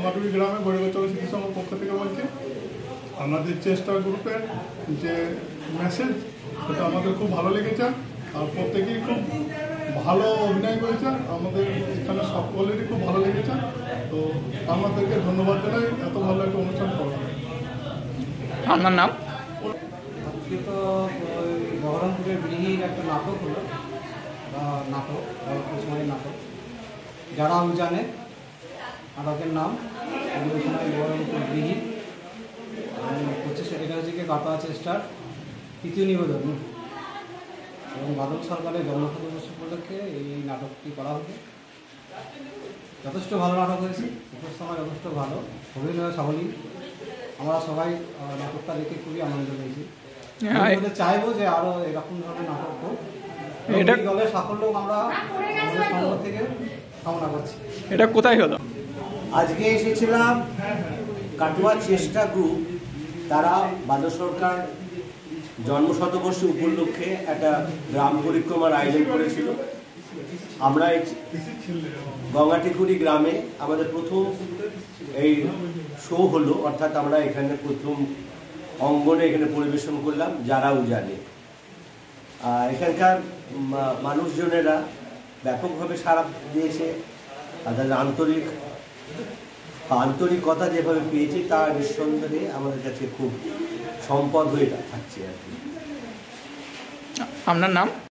গঙ্গাটুলি গ্রামে বৈরাগোচর স্মৃতি সংঘের পক্ষ থেকে বলছি। আমাদের চেষ্টা গ্রুপের যে মেসেজ সেটা আমাদের খুব ভালো লেগেছে, আর প্রত্যেকেই খুব ভালো অভিনয় করেছে। আমাদের এখানে সকলেরই খুব ভালো লেগেছে। তো আমাদেরকে ধন্যবাদ জানাই এত ভালো একটা অনুষ্ঠান করা। আপনার নাম? আজকে তো বহরমপুরের বিড়ির একটা নাটক হলো, সময়ের নাটক যারা জানে। নাটকের নাম বহরমপুর বিড়ি। এটা হচ্ছে কি গাতা চেষ্টার তৃতীয় নিবেদন এবং বাদল সরকারের জন্মশতবর্ষ উপলক্ষে এই নাটকটি করা হবে। যথেষ্ট ভালো নাটক হয়েছে, উপস্থাপনা যথেষ্ট ভালো, অভিনয় সাবলীল। আমরা সবাই নাটকটা দেখে খুবই আনন্দ পেয়েছি। চাইবো যে আরো এরকম ধরনের নাটক হোক। এটা দলের সাফল্য আমরা আমাদের সংঘ থেকে কামনা করছি। এটা কোথায় হলো? আজকে এসেছিলাম কাটুয়া চেষ্টা গ্রুপ, তারা বাদল সরকার জন্মশতবর্ষ উপলক্ষে একটা গ্রাম পরিক্রমার আয়োজন করেছিল। আমরা গঙ্গাটিকুড়ি গ্রামে আমাদের প্রথম এই শো হলো, অর্থাৎ আমরা এখানে প্রথম অঙ্গনে এখানে পরিবেশন করলাম যারাও জানে। এখানকার মানুষজনেরা ব্যাপকভাবে সাড়া দিয়েছে, তাদের আন্তরিকতা যেভাবে পেয়েছে তা নিঃসন্দেহে আমাদের কাছে খুব সম্পদ হয়ে থাকছে আর কি। আপনার নাম?